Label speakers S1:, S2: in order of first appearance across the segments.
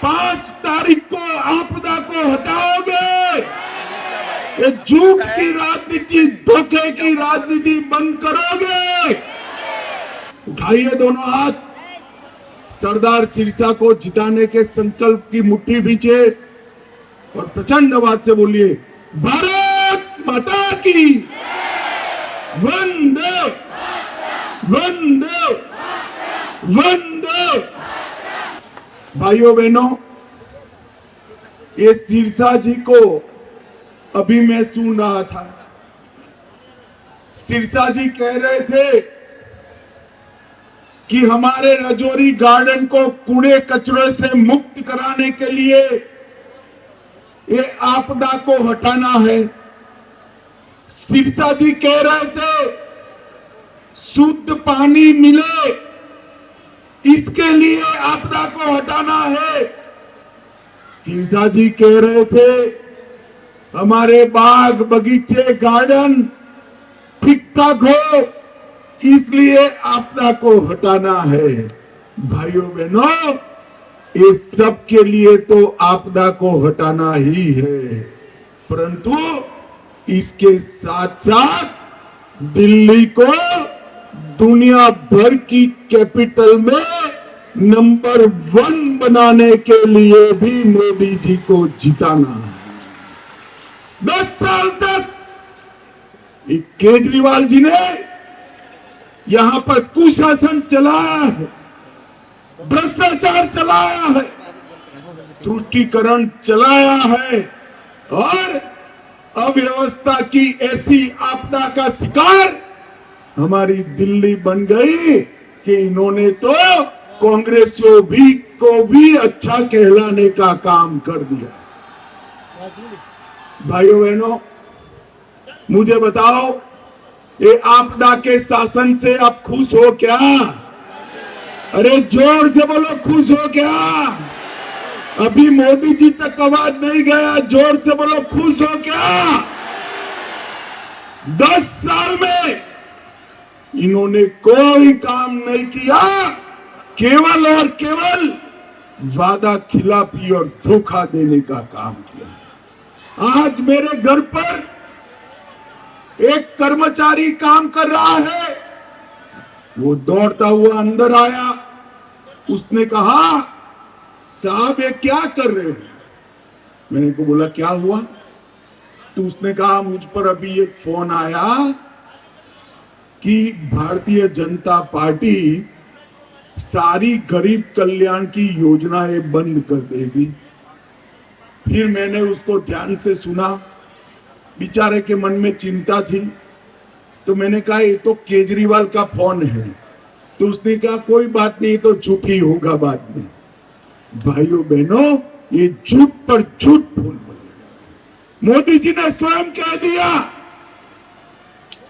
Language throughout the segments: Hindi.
S1: 5 तारीख को आपदा को हटाओगे, ये झूठ की राजनीति, धोखे की राजनीति बंद करोगे। उठाइए दोनों हाथ, सरदार सिरसा को जिताने के संकल्प की मुट्ठी भींचे और प्रचंड आवाज से बोलिए, भारत माता की वंदे वंदे वंदे। भाइयों बहनों, ये सिरसा जी को अभी मैं सुन रहा था। सिरसा जी कह रहे थे कि हमारे राजौरी गार्डन को कूड़े कचरे से मुक्त कराने के लिए ये आपदा को हटाना है। सिरसा जी कह रहे थे शुद्ध पानी मिले, इसके लिए आपदा को हटाना है। सिरसा जी कह रहे थे हमारे बाग बगीचे गार्डन ठीक ठाक हो, इसलिए आपदा को हटाना है। भाइयों बहनों, ये सब के लिए तो आपदा को हटाना ही है, परंतु इसके साथ साथ दिल्ली को दुनिया भर की कैपिटल में नंबर 1 बनाने के लिए भी मोदी जी को जिताना है। 10 साल तक केजरीवाल जी ने यहां पर कुशासन चलाया है, भ्रष्टाचार चलाया है, तुष्टीकरण चलाया है और अव्यवस्था की ऐसी आपदा का शिकार हमारी दिल्ली बन गई कि इन्होंने तो कांग्रेस को भी अच्छा कहलाने का काम कर दिया। भाइयों बहनों, मुझे बताओ, ये आपदा के शासन से आप खुश हो क्या? अरे जोर से बोलो, खुश हो क्या? अभी मोदी जी तक आवाज नहीं गया, जोर से बोलो, खुश हो क्या? 10 साल में इन्होंने कोई काम नहीं किया, केवल और केवल वादा खिलाफी और धोखा देने का काम किया। आज मेरे घर पर एक कर्मचारी काम कर रहा है, वो दौड़ता हुआ अंदर आया, उसने कहा, साहब ये क्या कर रहे हो? मैंने को बोला क्या हुआ? तो उसने कहा मुझ पर अभी एक फोन आया कि भारतीय जनता पार्टी सारी गरीब कल्याण की योजनाएं बंद कर देगी। फिर मैंने उसको ध्यान से सुना, बेचारे के मन में चिंता थी, तो मैंने कहा ये तो केजरीवाल का फोन है। तो उसने कहा कोई बात नहीं, तो झूठ ही होगा बाद में। भाइयों बहनों, ये झूठ पर झूठ बोल बोलेगा। मोदी जी ने स्वयं कह दिया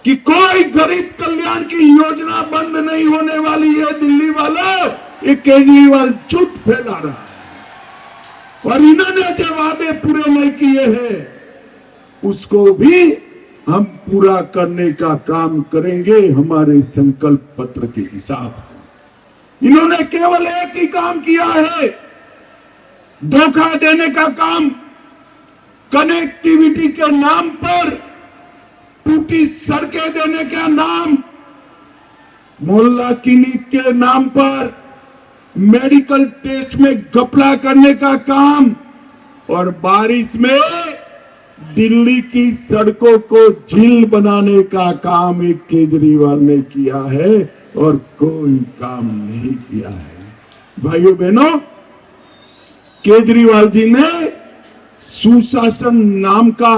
S1: कि कोई गरीब कल्याण की योजना बंद नहीं होने वाली है। दिल्ली वालों, ये केजरीवाल झूठ फैला रहा है और इन्होंने जो वादे पूरे नहीं किए हैं उसको भी हम पूरा करने का काम करेंगे हमारे संकल्प पत्र के हिसाब से। इन्होंने केवल एक ही काम किया है, धोखा देने का काम। कनेक्टिविटी के नाम पर, टूटी सड़कें देने का नाम, मोहल्ला क्लिनिक के नाम पर, मेडिकल टेस्ट में घपला करने का काम और बारिश में दिल्ली की सड़कों को झील बनाने का काम एक केजरीवाल ने किया है और कोई काम नहीं किया है। भाइयों बहनों, केजरीवाल जी ने सुशासन नाम का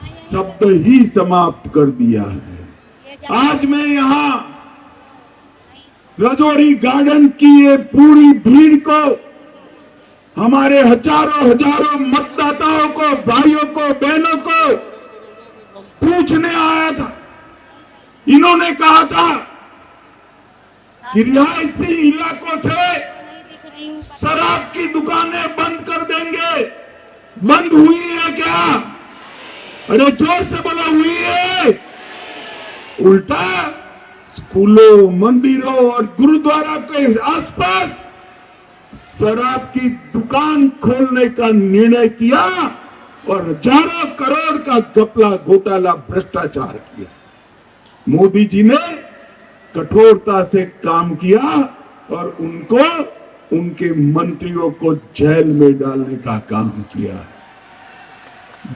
S1: शब्द ही समाप्त कर दिया है। आज मैं यहां राजौरी गार्डन की ये पूरी भीड़ को, हमारे हजारों हजारों मतदाताओं को, भाइयों को, बहनों को पूछने आया था। इन्होंने कहा था कि रिहायशी इलाकों से शराब की दुकानें बंद कर देंगे, बंद हुई है क्या? अरे जोर से बोला, हुई है? उल्टा स्कूलों, मंदिरों और गुरुद्वारा के आसपास शराब की दुकान खोलने का निर्णय किया और हजारों करोड़ का घपला घोटाला भ्रष्टाचार किया। मोदी जी ने कठोरता से काम किया और उनको उनके मंत्रियों को जेल में डालने का काम किया।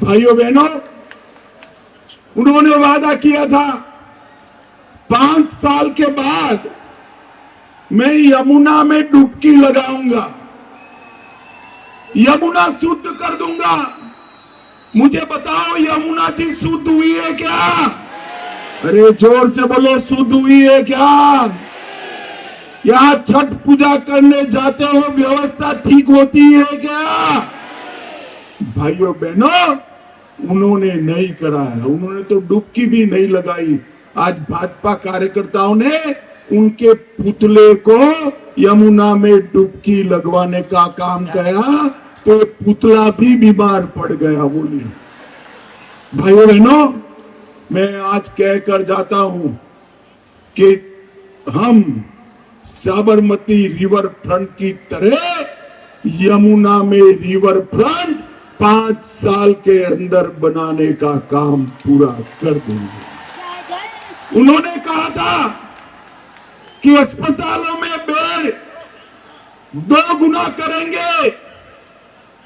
S1: भाइयों बहनों, उन्होंने वादा किया था 5 साल के बाद मैं यमुना में डुबकी लगाऊंगा, यमुना शुद्ध कर दूंगा। मुझे बताओ, यमुना जी शुद्ध हुई है क्या? अरे जोर से बोलो, शुद्ध हुई है क्या? यहां छठ पूजा करने जाते हो, व्यवस्था ठीक होती है क्या? भाइयों बहनों, उन्होंने नहीं कराया, उन्होंने तो डुबकी भी नहीं लगाई। आज भाजपा कार्यकर्ताओं ने उनके पुतले को यमुना में डुबकी लगवाने का काम किया तो पुतला भी बीमार पड़ गया। बोलिए भाइयों बहनों, मैं आज कहकर जाता हूं कि हम साबरमती रिवर फ्रंट की तरह यमुना में रिवर फ्रंट 5 साल के अंदर बनाने का काम पूरा कर देंगे। उन्होंने कहा था कि अस्पतालों में बेड 2 गुना करेंगे।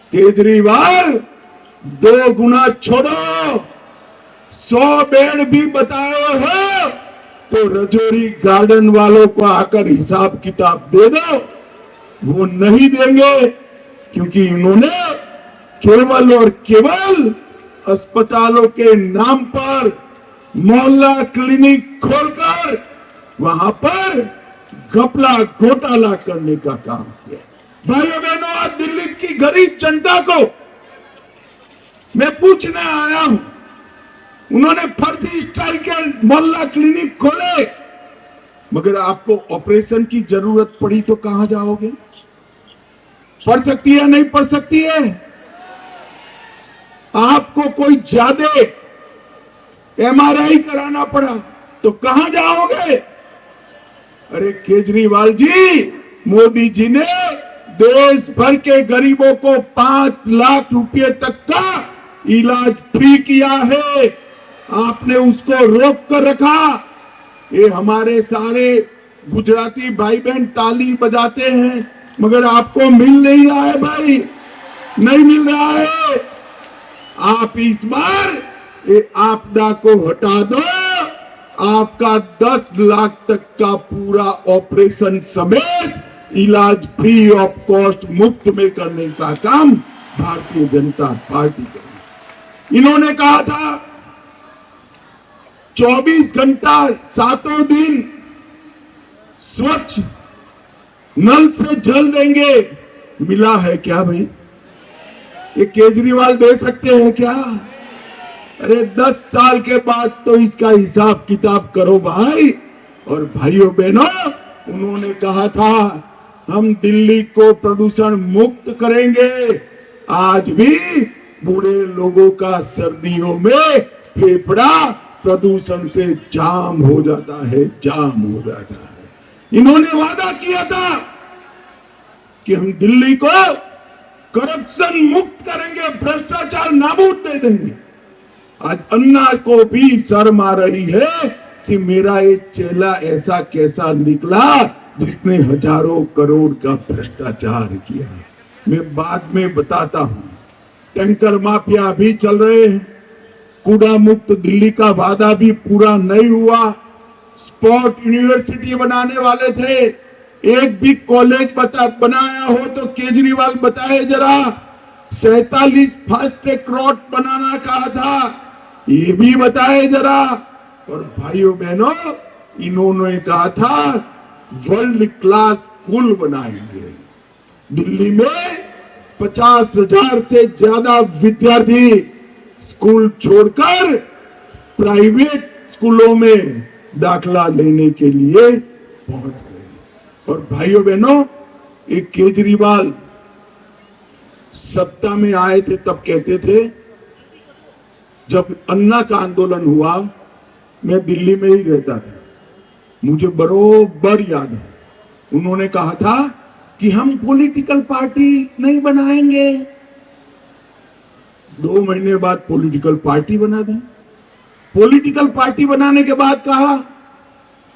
S1: केजरीवाल 2 गुना छोड़ो, 100 बेड भी बताए हो तो रजौरी गार्डन वालों को आकर हिसाब किताब दे दो। वो नहीं देंगे, क्योंकि इन्होंने केवल और केवल अस्पतालों के नाम पर मोहल्ला क्लिनिक खोलकर वहां पर घपला घोटाला करने का काम किया। भाइयों बहनों, आज दिल्ली की गरीब जनता को मैं पूछने आया हूं, उन्होंने फर्जी स्टाइल के मोहल्ला क्लिनिक खोले, मगर आपको ऑपरेशन की जरूरत पड़ी तो कहां जाओगे? पड़ सकती है, नहीं पड़ सकती है? आपको कोई ज्यादा MRI कराना पड़ा तो कहां जाओगे? अरे केजरीवाल जी, मोदी जी ने देश भर के गरीबों को 5 लाख रुपए तक का इलाज फ्री किया है, आपने उसको रोक कर रखा। ये हमारे सारे गुजराती भाई बहन ताली बजाते हैं, मगर आपको मिल नहीं रहा है भाई, नहीं मिल रहा है। आप इस बार ये आपदा को हटा दो, आपका 10 लाख तक का पूरा ऑपरेशन समेत इलाज फ्री ऑफ कॉस्ट मुफ्त में करने का काम भारतीय जनता पार्टी करेगी। इन्होंने कहा था 24 घंटा 7 दिन स्वच्छ नल से जल देंगे। मिला है क्या भाई? ये केजरीवाल दे सकते हैं क्या? अरे 10 साल के बाद तो इसका हिसाब किताब करो भाई। और भाइयों बहनों, उन्होंने कहा था हम दिल्ली को प्रदूषण मुक्त करेंगे। आज भी बूढ़े लोगों का सर्दियों में फेफड़ा प्रदूषण से जाम हो जाता है, जाम हो जाता है। इन्होंने वादा किया था कि हम दिल्ली को करप्शन मुक्त करेंगे, भ्रष्टाचार नाबूद दे देंगे। आज अन्ना को भी शर्म आ रही है कि मेरा एक चेला ऐसा कैसा निकला जिसने हजारों करोड़ का भ्रष्टाचार किया। मैं बाद में बताता हूं। टैंकर माफिया भी चल रहे हैं, कूड़ा मुक्त दिल्ली का वादा भी पूरा नहीं हुआ। स्पोर्ट यूनिवर्सिटी बनाने वाले थे, एक भी कॉलेज बनाया हो तो केजरीवाल बताए जरा। 47 फास्ट ट्रैक रोड बनाना कहा था, ये भी बताए जरा। और भाइयों बहनों, इन्होंने कहा था वर्ल्ड क्लास स्कूल बनाएंगे। दिल्ली में 50,000 से ज्यादा विद्यार्थी स्कूल छोड़कर प्राइवेट स्कूलों में दाखला लेने के लिए पहुंच गए। और भाइयों बहनों, एक केजरीवाल सत्ता में आए थे तब कहते थे, जब अन्ना का आंदोलन हुआ मैं दिल्ली में ही रहता था, मुझे बरोबर याद है, उन्होंने कहा था कि हम पॉलिटिकल पार्टी नहीं बनाएंगे। 2 महीने बाद पॉलिटिकल पार्टी बना दी। पॉलिटिकल पार्टी बनाने के बाद कहा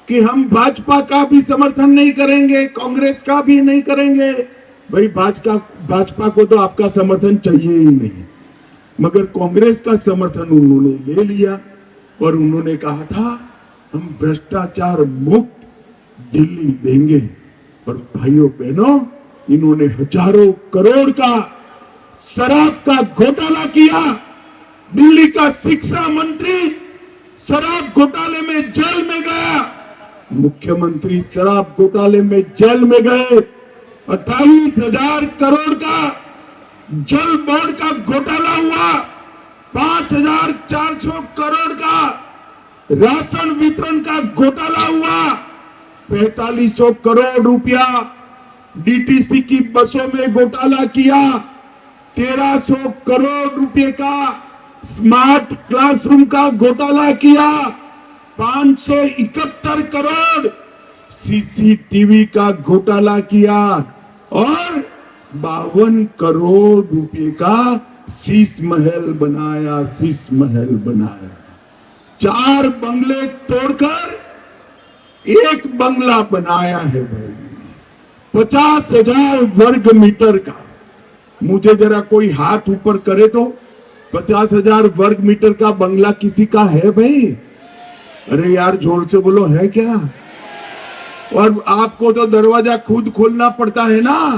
S1: कि हम भाजपा का भी समर्थन नहीं करेंगे, कांग्रेस का भी नहीं करेंगे। भाई भाजपा को तो आपका समर्थन चाहिए ही नहीं, मगर कांग्रेस का समर्थन उन्होंने ले लिया और उन्होंने कहा था हम भ्रष्टाचार मुक्त दिल्ली देंगे। और भाइयों बहनों, इन्होंने हजारों करोड़ का शराब का घोटाला किया। दिल्ली का शिक्षा मंत्री शराब घोटाले में जेल में गया, मुख्यमंत्री शराब घोटाले में जेल में गए। 28,000 करोड़ का जल बोर्ड का घोटाला हुआ, 5,400 करोड़ का राशन वितरण का घोटाला हुआ, 4500 करोड़ रुपया डीटीसी की बसों में घोटाला किया, 1300 करोड़ रुपए का स्मार्ट क्लासरूम का घोटाला किया, 571 करोड़ सीसीटीवी का घोटाला किया और 52 करोड़ रुपए का शीश महल बनाया। 4 बंगले तोड़कर एक बंगला बनाया है भाई, 50,000 वर्ग मीटर का। मुझे जरा कोई हाथ ऊपर करे तो 50,000 वर्ग मीटर का बंगला किसी का है भाई? अरे यार जोर से बोलो, है क्या? और आपको तो दरवाजा खुद खोलना पड़ता है ना।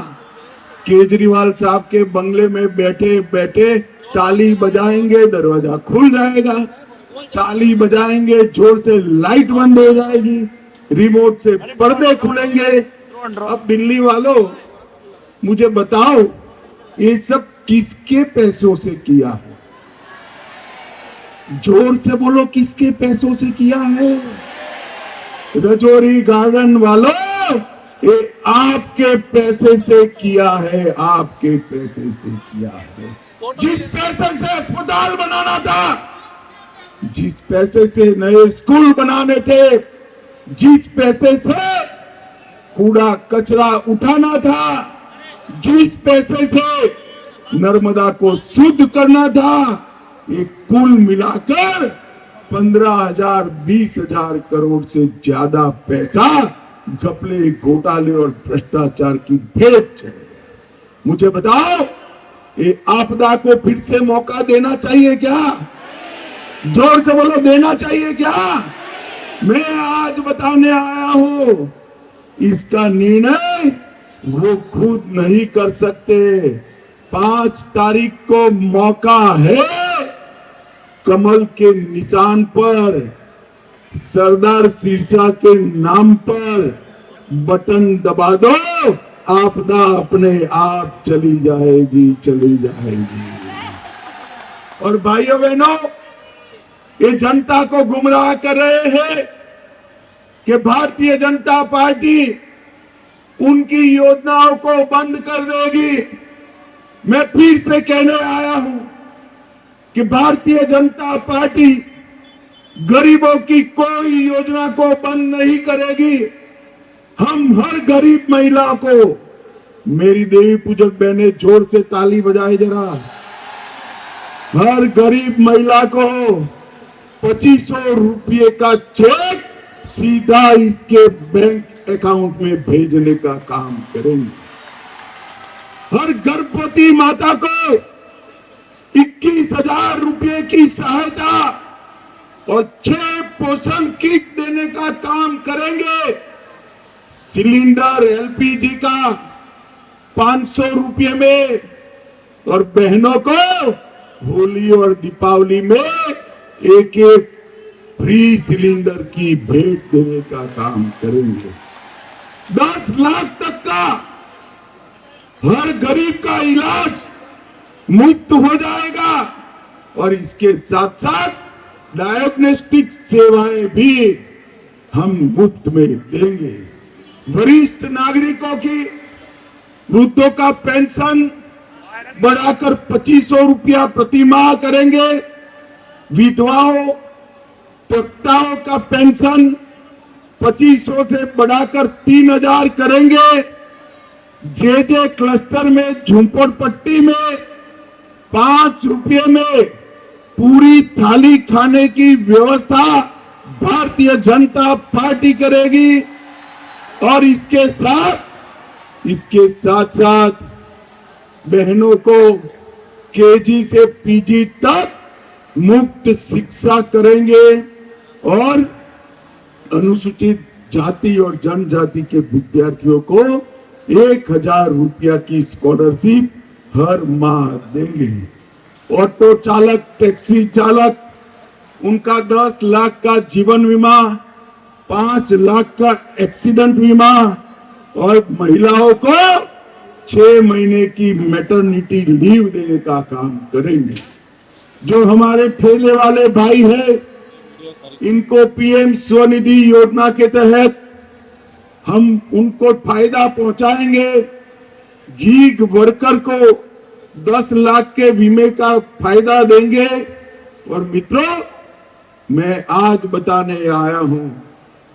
S1: केजरीवाल साहब के बंगले में बैठे बैठे ताली बजाएंगे, दरवाजा खुल जाएगा, ताली बजाएंगे, जोर से लाइट बंद हो जाएगी, रिमोट से पर्दे खुलेंगे। अब दिल्ली वालों मुझे बताओ, ये सब किसके पैसों से किया है? जोर से बोलो, किसके पैसों से किया है? रजौरी गार्डन वालों, ये आपके पैसे से किया है, आपके पैसे से किया है। जिस पैसे से अस्पताल बनाना था, जिस पैसे से नए स्कूल बनाने थे, जिस पैसे से कूड़ा कचरा उठाना था, जिस पैसे से नर्मदा को शुद्ध करना था, ये कुल मिलाकर 15,000 20,000 करोड़ से ज्यादा पैसा घपले, घोटाले और भ्रष्टाचार की भेंट चढ़ गया। मुझे बताओ, ये आपदा को फिर से मौका देना चाहिए क्या? जोर से बोलो, देना चाहिए क्या? मैं आज बताने आया हूं, इसका निर्णय वो खुद नहीं कर सकते। 5 तारीख को मौका है, कमल के निशान पर, सरदार सिरसा के नाम पर बटन दबा दो, आपदा अपने आप चली जाएगी, चली जाएगी। और भाइयों बहनों, ये जनता को गुमराह कर रहे हैं कि भारतीय जनता पार्टी उनकी योजनाओं को बंद कर देगी। मैं फिर से कहने आया हूं कि भारतीय जनता पार्टी गरीबों की कोई योजना को बंद नहीं करेगी। हम हर गरीब महिला को, मेरी देवी पूजक बहनें जोर से ताली बजाए जरा, हर गरीब महिला को 2500 रुपये का चेक सीधा इसके बैंक अकाउंट में भेजने का काम करेंगे। हर गर्भवती माता को 21,000 रुपये की सहायता और 6 पोषण किट देने का काम करेंगे। सिलेंडर एलपीजी का 500 रुपये में, और बहनों को होली और दीपावली में एक फ्री सिलेंडर की भेंट देने का काम करेंगे। 10 लाख तक का हर गरीब का इलाज मुफ्त हो जाएगा और इसके साथ साथ डायग्नोस्टिक सेवाएं भी हम मुफ्त में देंगे। वरिष्ठ नागरिकों की, वृद्धों का पेंशन बढ़ाकर 2500 रुपया प्रति माह करेंगे। विधवाओं, तख्ताओं का पेंशन 2500 से बढ़ाकर 3000 करेंगे। जे क्लस्टर में झुंपड़पट्टी में 5 रुपये में पूरी थाली खाने की व्यवस्था भारतीय जनता पार्टी करेगी। और इसके साथ साथ बहनों को केजी से पीजी तक मुफ्त शिक्षा करेंगे और अनुसूचित जाति और जनजाति के विद्यार्थियों को 1000 रुपया की स्कॉलरशिप हर माह देंगे। ऑटो चालक, टैक्सी चालक, उनका 10 लाख का जीवन बीमा, 5 लाख का एक्सीडेंट बीमा और महिलाओं को 6 महीने की मैटरनिटी लीव देने का काम करेंगे। जो हमारे ठेले वाले भाई हैं, इनको पीएम स्वनिधि योजना के तहत हम उनको फायदा पहुंचाएंगे। गीग वर्कर को 10 लाख के बीमे का फायदा देंगे। और मित्रों, मैं आज बताने आया हूं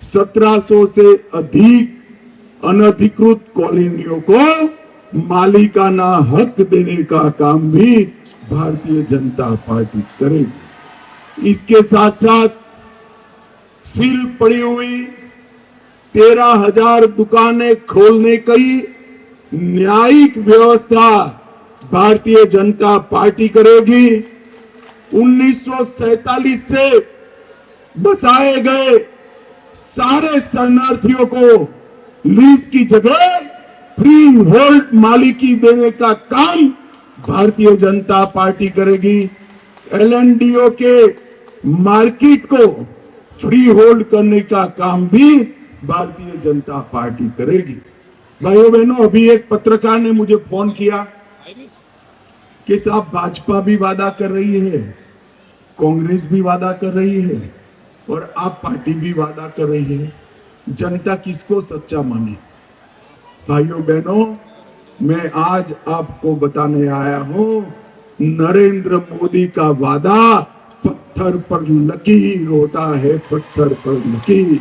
S1: 1700 से अधिक अनधिकृत कॉलोनियों को मालिकाना हक देने का काम भी भारतीय जनता पार्टी करेगी। इसके साथ साथ सील पड़ी हुई 13,000 दुकानें खोलने की न्यायिक व्यवस्था भारतीय जनता पार्टी करेगी। 1947 से बसाए गए सारे शरणार्थियों को लीज की जगह फ्री होल्ड मालिकी देने का काम भारतीय जनता पार्टी करेगी। एलएनडीओ के मार्केट को फ्री होल्ड करने का काम भी भारतीय जनता पार्टी करेगी। भाइयों बहनों, अभी एक पत्रकार ने मुझे फोन किया कि साहब भाजपा भी वादा कर रही है, कांग्रेस भी वादा कर रही है और आप पार्टी भी वादा कर रही है, जनता किसको सच्चा माने? भाइयों बहनों, मैं आज आपको बताने आया हूं, नरेंद्र मोदी का वादा पत्थर पर लकीर होता है, पत्थर पर लकीर।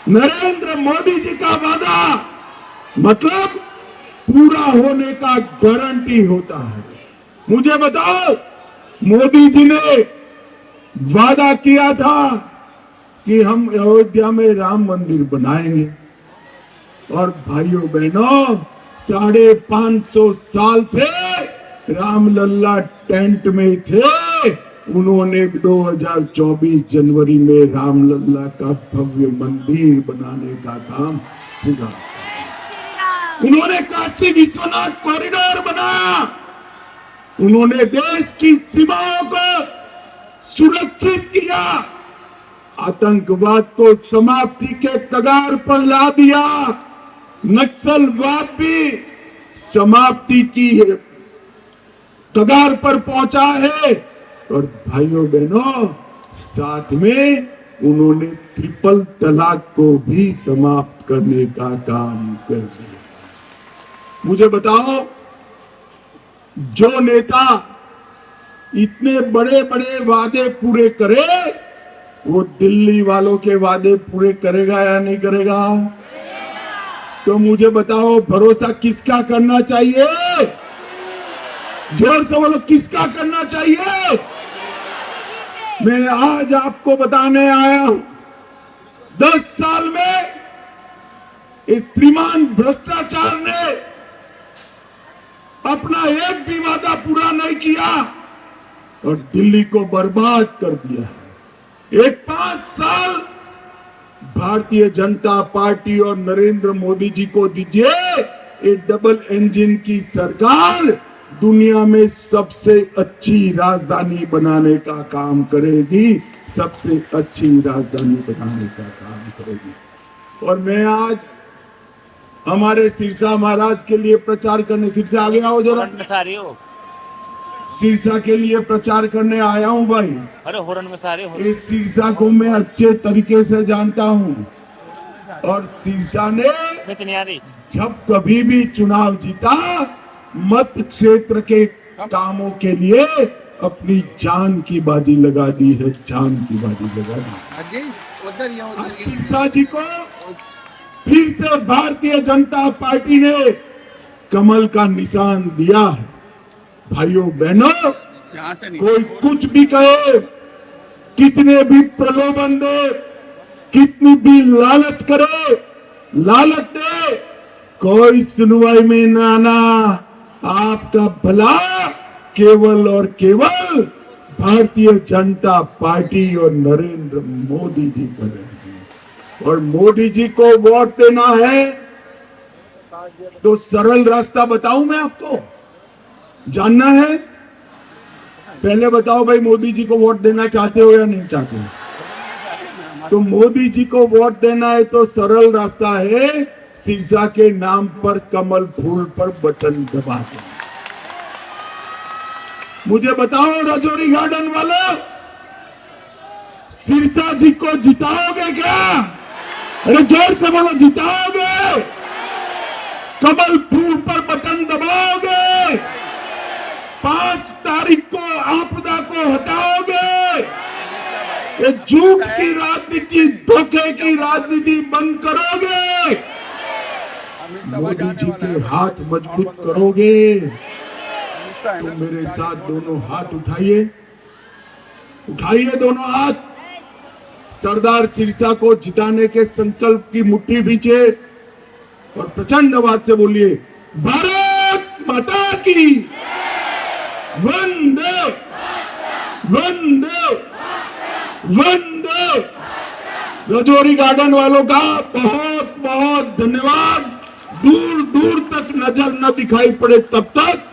S1: नरेंद्र मोदी जी का वादा मतलब पूरा होने का गारंटी होता है। मुझे बताओ, मोदी जी ने वादा किया था कि हम अयोध्या में राम मंदिर बनाएंगे और भाइयों बहनों 550 साल से रामलल्ला टेंट में थे। उन्होंने 2024 जनवरी में रामलल्ला का भव्य मंदिर बनाने का काम पूरा। उन्होंने काशी विश्वनाथ कॉरिडोर बनाया। उन्होंने देश की सीमाओं को सुरक्षित किया। आतंकवाद को समाप्ति के कगार पर ला दिया। नक्सलवाद भी समाप्ति की कगार पर पहुंचा है। और भाइयों बहनों, साथ में उन्होंने ट्रिपल तलाक को भी समाप्त करने का काम कर दिया। मुझे बताओ, जो नेता इतने बड़े बड़े वादे पूरे करे, वो दिल्ली वालों के वादे पूरे करेगा या नहीं करेगा? तो मुझे बताओ, भरोसा किसका करना चाहिए? जोर से बोलो, किसका करना चाहिए? मैं आज आपको बताने आया हूं, 10 साल में इस श्रीमान भ्रष्टाचार ने अपना एक भी वादा पूरा नहीं किया और दिल्ली को बर्बाद कर दिया है। एक 5 साल भारतीय जनता पार्टी और नरेंद्र मोदी जी को दीजिए, ये डबल इंजन की सरकार दुनिया में सबसे अच्छी राजधानी बनाने का काम करेगी, सबसे अच्छी राजधानी बनाने का काम करेगी। और मैं आज हमारे सिरसा महाराज के लिए प्रचार करने, सिरसा आगे आओ जरा, सिरसा के लिए प्रचार करने आया हूं भाई।
S2: अरे होरन में सारे हो।
S1: इस सिरसा को मैं अच्छे तरीके से जानता हूं और सिरसा ने जब कभी भी चुनाव जीता, मत क्षेत्र के कामों के लिए अपनी जान की बाजी लगा दी है, जान की बाजी लगा दी। सिरसा जी को फिर से भारतीय जनता पार्टी ने कमल का निशान दिया है। भाइयों बहनों, कोई कुछ भी कहे, कितने भी प्रलोभन दे, कितनी भी लालच करे, लालच दे, कोई सुनवाई में न आना। आपका भला केवल और केवल भारतीय जनता पार्टी और नरेंद्र मोदी जी कर रहे हैं। और मोदी जी को वोट देना है तो सरल रास्ता बताऊं मैं आपको, जानना है? पहले बताओ भाई, मोदी जी को वोट देना चाहते हो या नहीं चाहते हो? तो मोदी जी को वोट देना है तो सरल रास्ता है, सिरसा के नाम पर कमल फूल पर बटन दबा दो। मुझे बताओ राजौरी गार्डन वालों, सिरसा जी को जिताओगे क्या? अरे जोर से बोलो, जिताओगे? कमल फूल पर बटन दबाओगे? 5 तारीख को आपदा को हटाओगे? ये झूठ की राजनीति, धोखे की राजनीति बंद करोगे? मोदी जी के हाथ मजबूत करोगे? तो मेरे साथ दोनों हाथ उठाइए, उठाइए दोनों हाथ, सरदार सिरसा को जिताने के संकल्प की मुट्ठी भींचे और प्रचंड आवाज से बोलिए, भारत माता की वंदे वंदे वंदे। राजौरी गार्डन वालों का बहुत बहुत धन्यवाद। दूर दूर तक नजर न दिखाई पड़े तब तक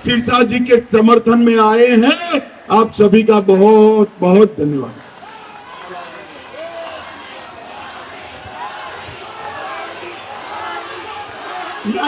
S1: सिरसा जी के समर्थन में आए हैं। आप सभी का बहुत बहुत धन्यवाद।